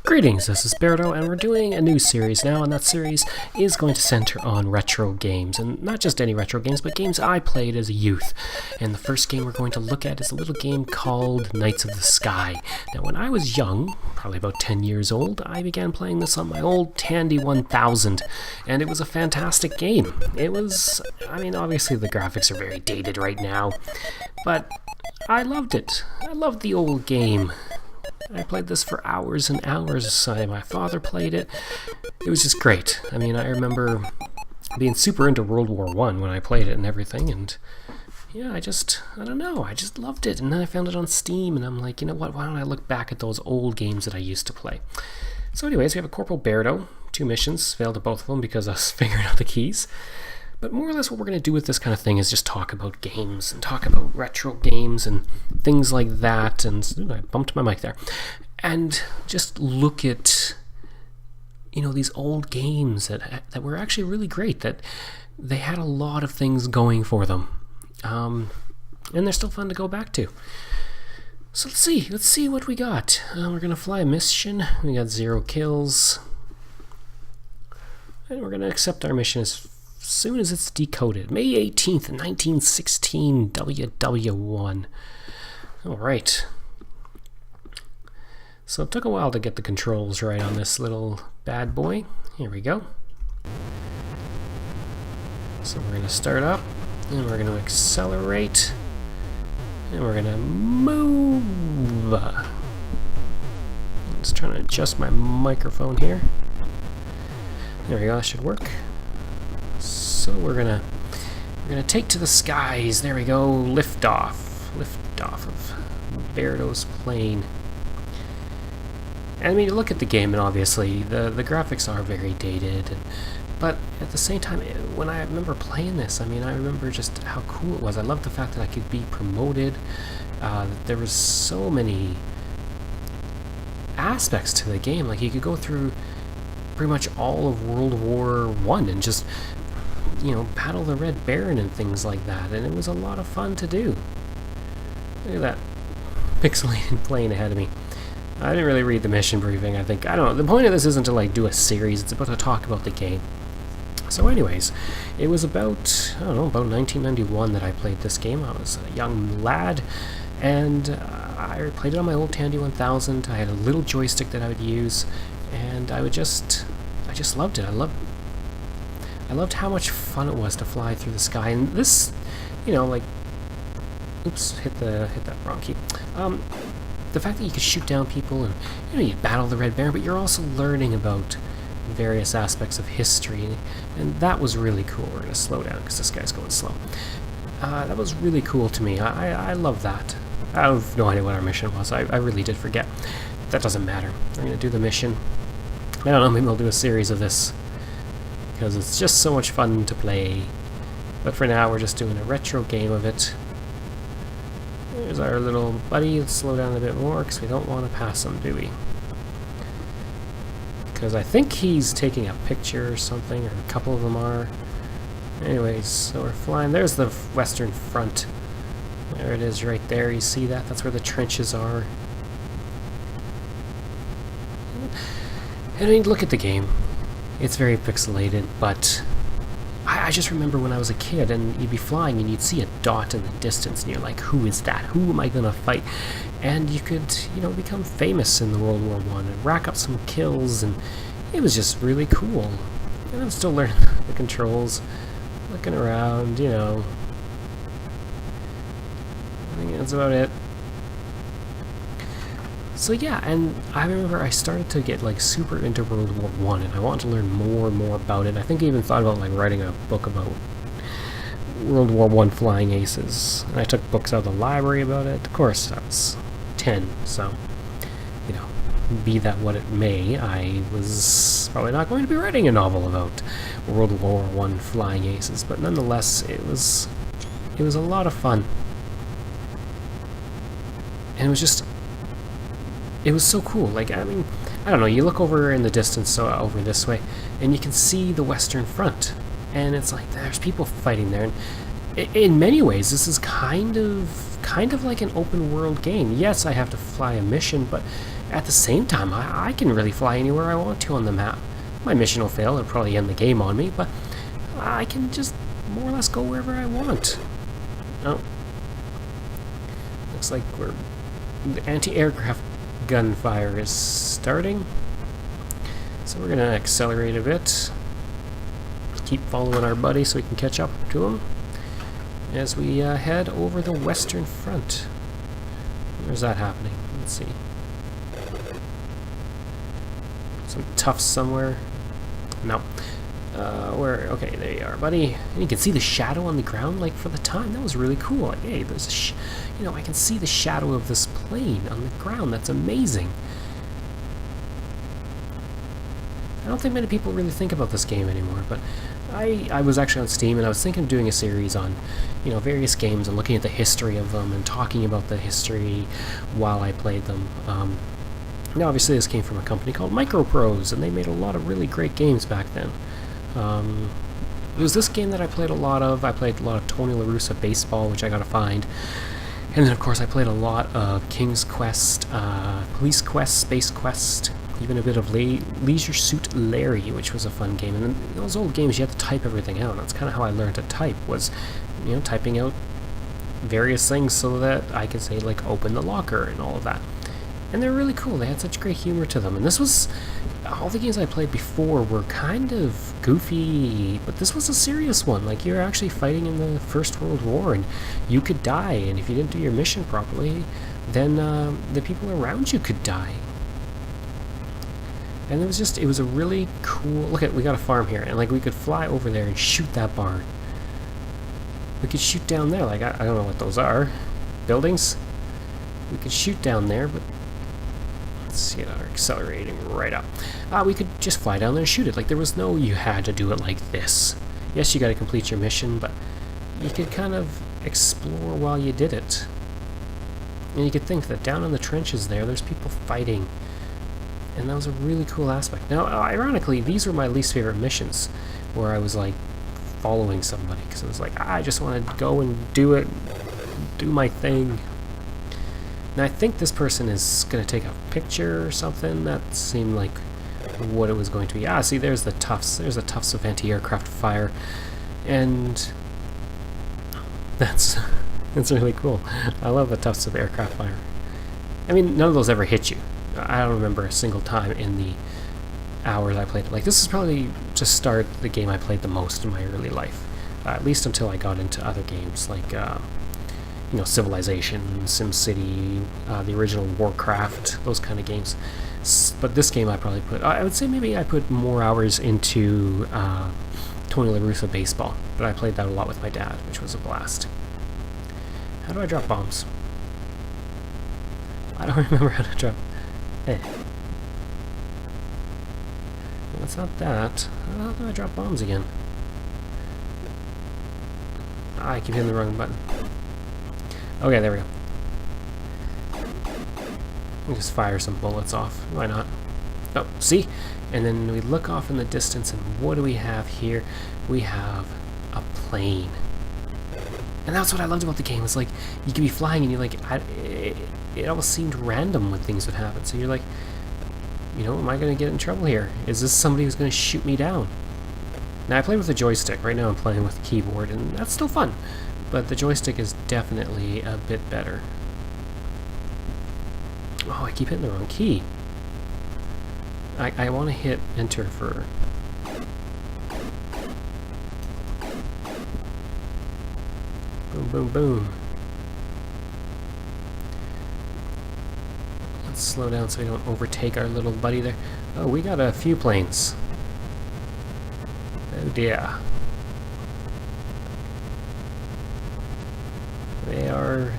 Greetings, this is Bairdo, and we're doing a new series now, and that series is going to center on retro games, and not just any retro games, but games I played as a youth. And the first game we're going to look at is a little game called Knights of the Sky. Now, when I was young, probably about 10 years old, I began playing this on my old Tandy 1000, and it was a fantastic game. It was, obviously the graphics are very dated right now, but I loved it. I loved the old game. I played this for hours and hours. My father played it. It was just great. I remember being super into World War I when I played it and everything, and yeah, I just loved it. And then I found it on Steam, and I'm like, you know what, why don't I look back at those old games that I used to play? So anyways, we have a Corporal Bairdo, 2 missions, failed at both of them because I was figuring out the keys. But more or less what we're going to do with this kind of thing is just talk about games and talk about retro games and things like that. And I bumped my mic there. And just look at, these old games that were actually really great, that they had a lot of things going for them. And they're still fun to go back to. So let's see what we got. We're going to fly a mission. We got 0 kills. And we're going to accept our mission as soon as it's decoded. May 18th, 1916, WW1. Alright. So it took a while to get the controls right on this little bad boy. Here we go. So we're going to start up, and we're going to accelerate, and we're going to move. I'm just trying to adjust my microphone here. There we go, that should work. So we're gonna take to the skies. There we go. Liftoff of Bairdo's plane. And you look at the game, and obviously the graphics are very dated, but at the same time, when I remember playing this, I remember just how cool it was. I loved the fact that I could be promoted. That there was so many aspects to the game. Like, you could go through pretty much all of World War I and just battle the Red Baron and things like that, and it was a lot of fun to do. Look at that pixelated plane ahead of me. I didn't really read the mission briefing. I don't know, the point of this isn't to do a series, it's about to talk about the game. So anyways, it was about 1991 that I played this game. I was a young lad, and I played it on my old Tandy 1000. I had a little joystick that I would use, and I just loved it. I loved how much fun it was to fly through the sky, and this, oops, hit that wrong key. The fact that you could shoot down people and you battle the Red Baron, but you're also learning about various aspects of history, and that was really cool. We're gonna slow down because this guy's going slow. That was really cool to me. I love that. I have no idea what our mission was. I really did forget. That doesn't matter. We're gonna do the mission. I don't know. Maybe we'll do a series of this, because it's just so much fun to play. But for now, we're just doing a retro game of it. There's our little buddy. Let's slow down a bit more, because we don't want to pass him, do we? Because I think he's taking a picture or something, or a couple of them are. Anyways, so we're flying. There's the Western Front. There it is right there. You see that? That's where the trenches are. And look at the game. It's very pixelated, but I just remember when I was a kid, and you'd be flying and you'd see a dot in the distance, and you're like, who is that? Who am I going to fight? And you could, become famous in the World War I and rack up some kills, and it was just really cool. And I'm still learning the controls, looking around, I think that's about it. So yeah, and I remember I started to get super into World War I, and I wanted to learn more and more about it. I think I even thought about writing a book about World War I flying aces. And I took books out of the library about it. Of course, I was 10, so be that what it may, I was probably not going to be writing a novel about World War I flying aces. But nonetheless, it was a lot of fun, and it was so cool. I don't know, you look over in the distance, over this way, and you can see the Western Front, and it's like there's people fighting there. And in many ways, this is kind of like an open world game. Yes, I have to fly a mission, but at the same time, I can really fly anywhere I want to on the map. My mission will fail, it'll probably end the game on me, but I can just more or less go wherever I want. Oh. Looks like the anti-aircraft gunfire is starting. So we're going to accelerate a bit. Keep following our buddy so we can catch up to him as we head over the Western Front. Where's that happening? Let's see. Some toughs somewhere. No. Okay, there you are, buddy. And you can see the shadow on the ground, like, for the time. That was really cool. Like, hey, there's I can see the shadow of this plane on the ground. That's amazing. I don't think many people really think about this game anymore, but I was actually on Steam, and I was thinking of doing a series on, various games and looking at the history of them and talking about the history while I played them. Now, obviously, this came from a company called Microprose, and they made a lot of really great games back then. It was this game that I played a lot of. I played a lot of Tony La Russa Baseball, which I gotta find. And then, of course, I played a lot of King's Quest, Police Quest, Space Quest, even a bit of Leisure Suit Larry, which was a fun game. And then those old games, you had to type everything out. That's kind of how I learned to type, was, typing out various things so that I could say, like, open the locker and all of that. And they're really cool. They had such great humor to them. And this was... all the games I played before were kind of goofy, but this was a serious one. Like, you're actually fighting in the First World War, and you could die, and if you didn't do your mission properly, then the people around you could die. And it was a really cool... Look at, we got a farm here, and like we could fly over there and shoot that barn. We could shoot down there, like, I don't know what those are. Buildings? We could shoot down there, but... Let's see, our accelerating right up. We could just fly down there and shoot it. Like, there was no, you had to do it like this. Yes, you got to complete your mission, but you could kind of explore while you did it. And you could think that down in the trenches there's people fighting. And that was a really cool aspect. Now, ironically, these were my least favorite missions, where I was, like, following somebody, because I was like, I just want to go and do my thing. And I think this person is going to take a picture or something. That seemed like what it was going to be. See, there's the Tufts. There's the Tufts of anti-aircraft fire. And that's really cool. I love the Tufts of aircraft fire. I mean, none of those ever hit you. I don't remember a single time in the hours I played it. Like, this is probably to start the game I played the most in my early life. At least until I got into other games like... Civilization, SimCity, the original Warcraft, those kind of games. But this game I probably put... I would say maybe I put more hours into Tony La Russa Baseball. But I played that a lot with my dad, which was a blast. How do I drop bombs? I don't remember how to drop... That's not that. How do I drop bombs again? I keep hitting the wrong button. Okay, there we go. We'll just fire some bullets off. Why not? Oh, see? And then we look off in the distance, and what do we have here? We have a plane. And that's what I loved about the game. It's like, you could be flying, and you're like... It almost seemed random when things would happen. So you're like, am I going to get in trouble here? Is this somebody who's going to shoot me down? Now, I played with a joystick. Right now I'm playing with the keyboard, and that's still fun. But the joystick is definitely a bit better. Oh, I keep hitting the wrong key. I want to hit enter for... Boom, boom, boom. Let's slow down so we don't overtake our little buddy there. Oh, we got a few planes. Oh dear.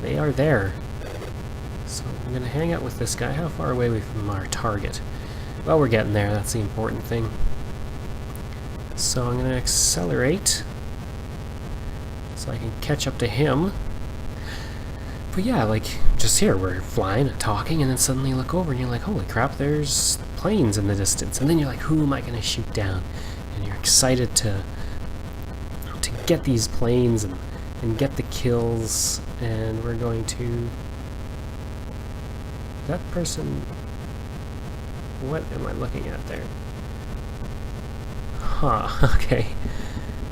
They are there. So I'm gonna hang out with this guy. How far away are we from our target? Well, we're getting there. That's the important thing. So I'm gonna accelerate so I can catch up to him. But yeah, like, just here, we're flying and talking, and then suddenly you look over and you're like, holy crap, there's planes in the distance. And then you're like, who am I gonna shoot down? And you're excited to get these planes and get the kills, and we're going to... That person... What am I looking at there? Huh, okay.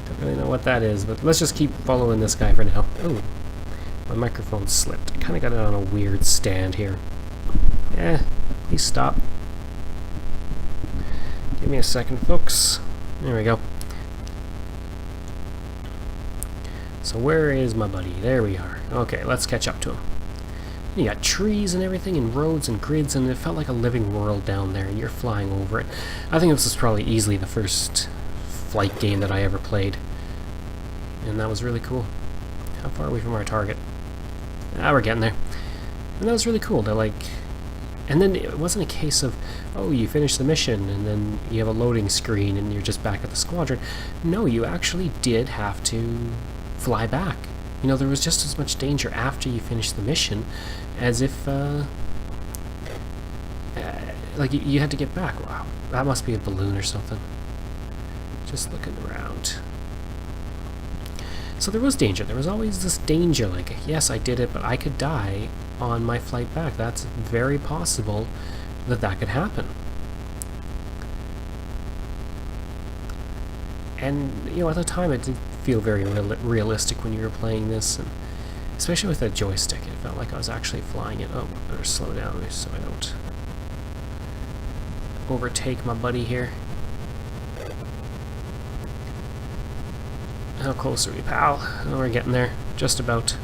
Don't really know what that is, but let's just keep following this guy for now. Ooh, my microphone slipped. I kind of got it on a weird stand here. Please stop. Give me a second, folks. There we go. So where is my buddy? There we are. Okay, let's catch up to him. You got trees and everything, and roads and grids, and it felt like a living world down there, and you're flying over it. I think this is probably easily the first flight game that I ever played. And that was really cool. How far are we from our target? We're getting there. And that was really cool. They're like... And then it wasn't a case of, oh, you finish the mission, and then you have a loading screen, and you're just back at the squadron. No, you actually did have to fly back. You know, there was just as much danger after you finished the mission as if, like, you had to get back. Wow, that must be a balloon or something. Just looking around. So there was danger. There was always this danger, like, yes, I did it, but I could die on my flight back. That's very possible that that could happen. And, you know, at the time it did feel very realistic when you were playing this, and especially with that joystick. It felt like I was actually flying it. Oh, better slow down so I don't overtake my buddy here. How close are we, pal? Oh, we're getting there. Just about.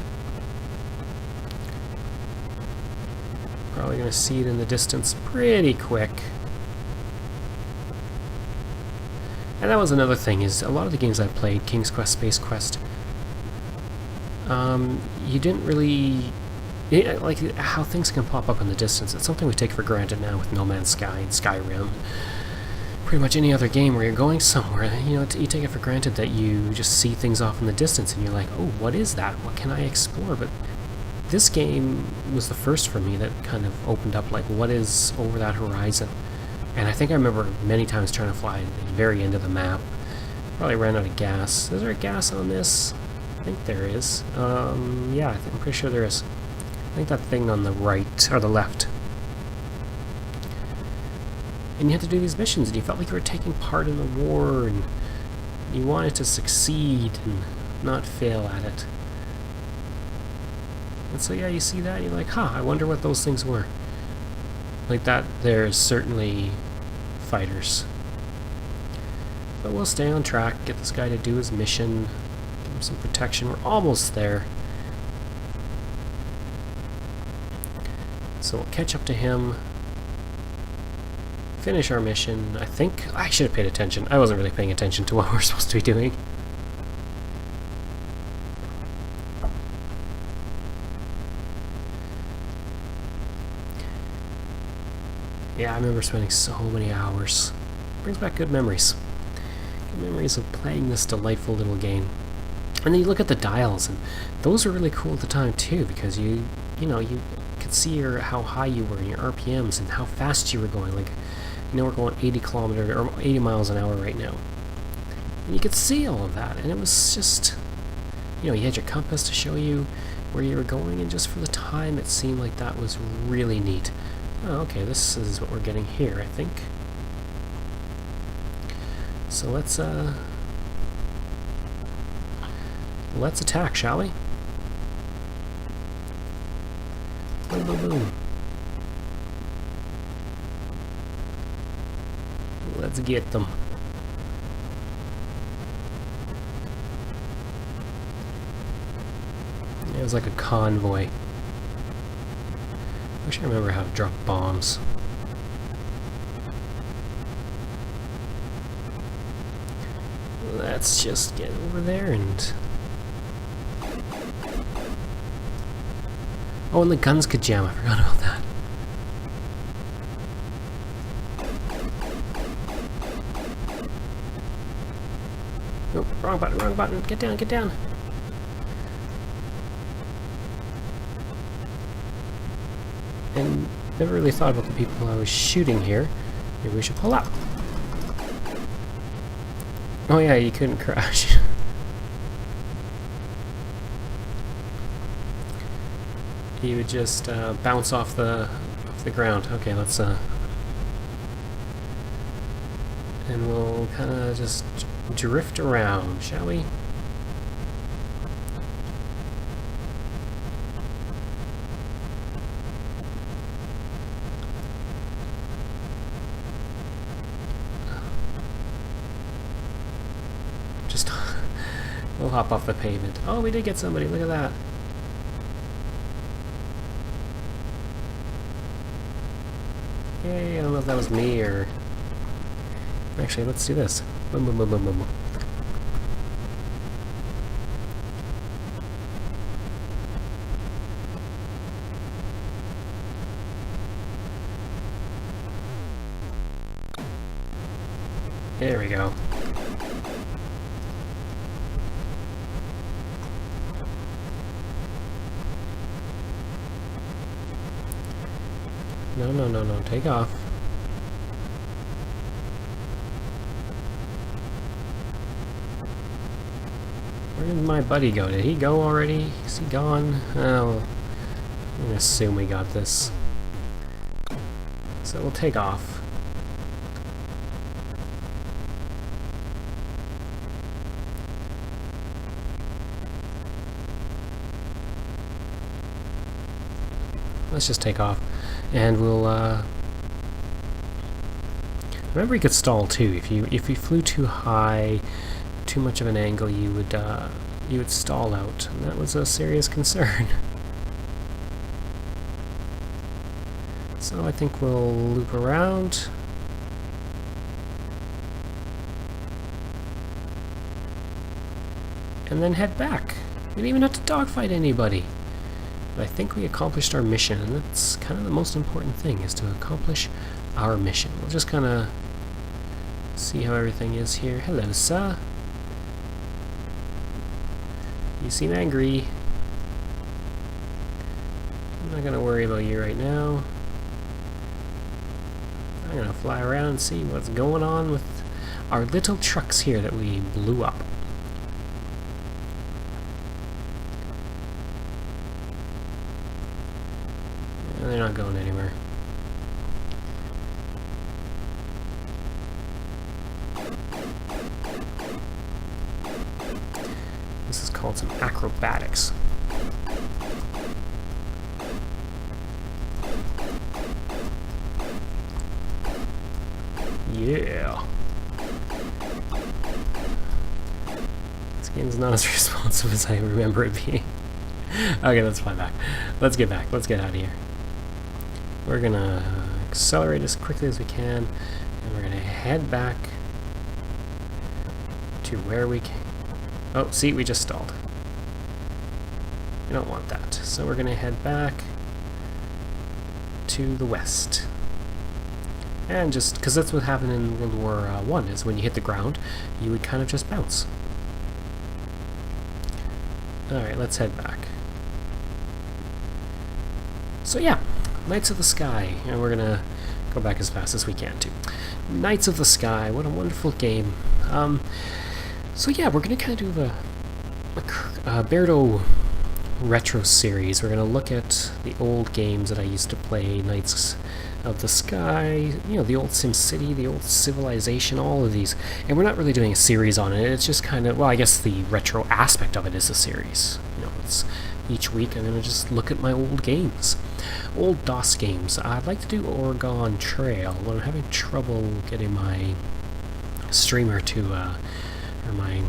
Probably going to see it in the distance pretty quick. And that was another thing, is a lot of the games I played, King's Quest, Space Quest, you didn't really... like, how things can pop up in the distance. It's something we take for granted now with No Man's Sky and Skyrim. Pretty much any other game where you're going somewhere, you know, you take it for granted that you just see things off in the distance and you're like, oh, what is that? What can I explore? But this game was the first for me that kind of opened up, like, what is over that horizon? And I think I remember many times trying to fly at the very end of the map. Probably ran out of gas. Is there gas on this? I think there is. Yeah, I'm pretty sure there is. I think that thing on the right, or the left. And you had to do these missions, and you felt like you were taking part in the war, and you wanted to succeed and not fail at it. And so yeah, you see that, and you're like, huh, I wonder what those things were. Like that, there's certainly fighters. But we'll stay on track, get this guy to do his mission, give him some protection. We're almost there. So we'll catch up to him, finish our mission. I think I should have paid attention. I wasn't really paying attention to what we're supposed to be doing. Yeah, I remember spending so many hours. Brings back good memories. Good memories of playing this delightful little game. And then you look at the dials, and those were really cool at the time too, because you could see how high you were in your RPMs and how fast you were going. Like, you know, we're going 80 miles an hour right now. And you could see all of that, and it was just, you know, you had your compass to show you where you were going, and just for the time it seemed like that was really neat. Oh, okay, this is what we're getting here, I think. So let's attack, shall we? Boom, boom, boom. Let's get them. It was like a convoy. Wish I remember how to drop bombs. Let's just get over there and... Oh, and the guns could jam. I forgot about that. Nope, wrong button, wrong button. Get down, get down. And never really thought about the people I was shooting here. Maybe we should pull out. Oh yeah, you couldn't crash. You would just bounce off the ground. Okay, let's And we'll kind of just drift around, shall we? Just we'll hop off the pavement. Oh, we did get somebody. Look at that. Yay, I don't know if that was me or... Actually, let's do this. Boom, boom, boom, boom, boom, boom. There we go. No, no, no, no, take off. Where did my buddy go? Did he go already? Is he gone? Oh, I'm gonna assume we got this. So we'll take off. Let's just take off. And we'll, remember you could stall too. If you flew too high, too much of an angle, you would stall out. And that was a serious concern. So I think we'll loop around. And then head back. We didn't even have to dogfight anybody. But I think we accomplished our mission, and that's kind of the most important thing, is to accomplish our mission. We'll just kind of see how everything is here. Hello, sir. You seem angry. I'm not going to worry about you right now. I'm going to fly around and see what's going on with our little trucks here that we blew up. They're not going anywhere. This is called some acrobatics. Yeah. This game's not as responsive as I remember it being. Okay, let's fly back. Let's get back. Let's get out of here. We're gonna accelerate as quickly as we can, and we're gonna head back to where we came. Oh, see, we just stalled. We don't want that. So we're gonna head back to the west. And just, because that's what happened in World War I, is when you hit the ground, you would kind of just bounce. Alright, let's head back. So yeah. Knights of the Sky, and we're gonna go back as fast as we can too. Knights of the Sky, what a wonderful game. So yeah, we're gonna kind of do a Bairdo retro series. We're gonna look at the old games that I used to play, Knights of the Sky, you know, the old SimCity, the old Civilization, all of these. And we're not really doing a series on it, it's just kind of, well, I guess the retro aspect of it is a series. You know, it's each week I'm gonna just look at my old games. Old DOS games. I'd like to do Oregon Trail, but I'm having trouble getting my streamer to, or my,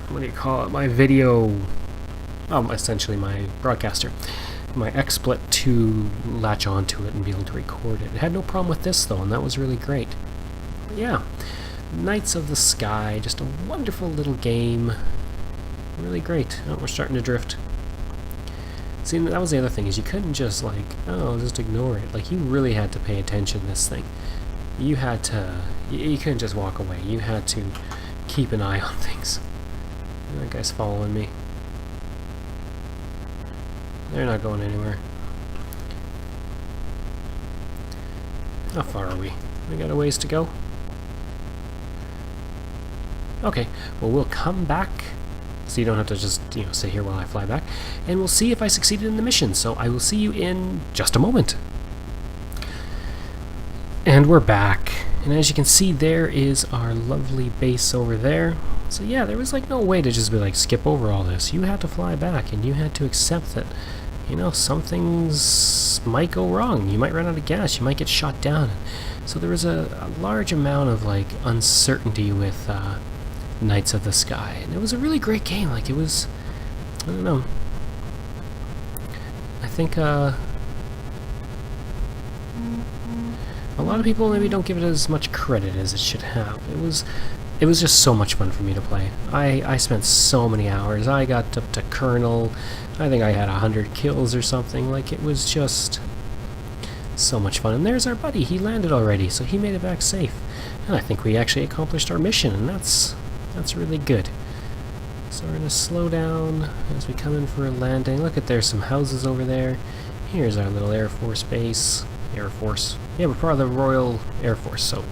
what do you call it, my video, essentially my broadcaster, my XSplit to latch onto it and be able to record it. It had no problem with this though, and that was really great. But yeah, Knights of the Sky, just a wonderful little game. Really great. Oh, we're starting to drift. See, that was the other thing, is you couldn't just like, oh, just ignore it. Like, you really had to pay attention to this thing. You had to, you couldn't just walk away. You had to keep an eye on things. That guy's following me. They're not going anywhere. How far are we? We got a ways to go? Okay, well, we'll come back. So you don't have to just, you know, sit here while I fly back. And we'll see if I succeeded in the mission. So I will see you in just a moment. And we're back. And as you can see, there is our lovely base over there. So yeah, there was like no way to just be like skip over all this. You had to fly back and you had to accept that, you know, some things might go wrong. You might run out of gas, you might get shot down. So there was a large amount of like uncertainty with Knights of the Sky. And it was a really great game. Like, it was, I don't know. I think a lot of people maybe don't give it as much credit as it should have. It was just so much fun for me to play. I spent so many hours. I got up to Colonel. I think I had 100 kills or something. Like, it was just so much fun. And there's our buddy. He landed already, so he made it back safe. And I think we actually accomplished our mission, and that's really good. So we're going to slow down as we come in for a landing. Look at, there's some houses over there. Here's our little Air Force base. Air Force. Yeah, we're part of the Royal Air Force, so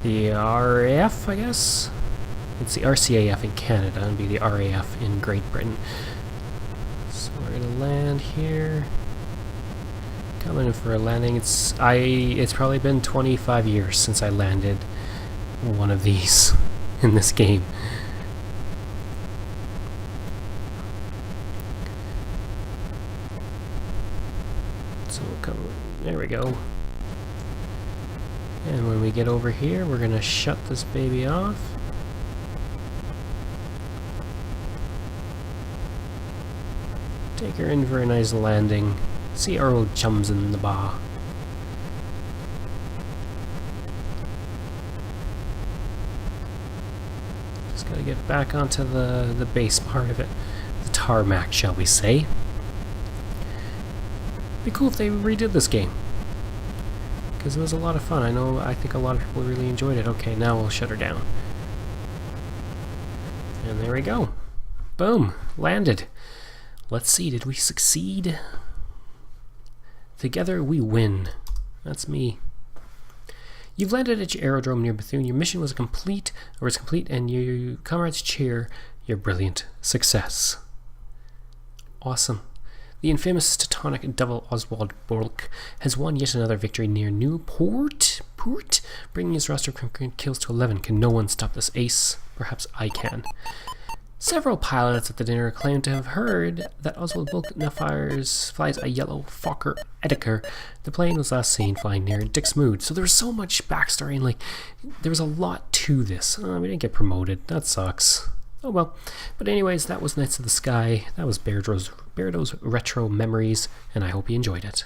the RAF, I guess? It's the RCAF in Canada, and be the RAF in Great Britain. So we're going to land here. Coming in for a landing. It's probably been 25 years since I landed one of these in this game. So we'll come, there we go. And when we get over here, we're gonna shut this baby off. Take her in for a nice landing. See our old chums in the bar. Just gotta get back onto the base part of it. The tarmac, shall we say. Be cool if they redid this game, because it was a lot of fun. I think a lot of people really enjoyed it. Okay, now we'll shut her down. And there we go. Boom, landed. Let's see, did we succeed? Together we win. That's me. You've landed at your aerodrome near Bethune. Your mission was complete, and your comrades cheer your brilliant success. Awesome. The infamous Teutonic devil Oswald Bork has won yet another victory near Newport, bringing his roster of kills to 11. Can no one stop this ace? Perhaps I can. Several pilots at the dinner claim to have heard that Oswald Bork now flies a yellow Fokker Edeker. The plane was last seen flying near Dixmude. So there was so much backstory, and like, there was a lot to this. We didn't get promoted. That sucks. Oh well. But anyways, that was Knights of the Sky. That was Bairdo's Retro Memories, and I hope you enjoyed it.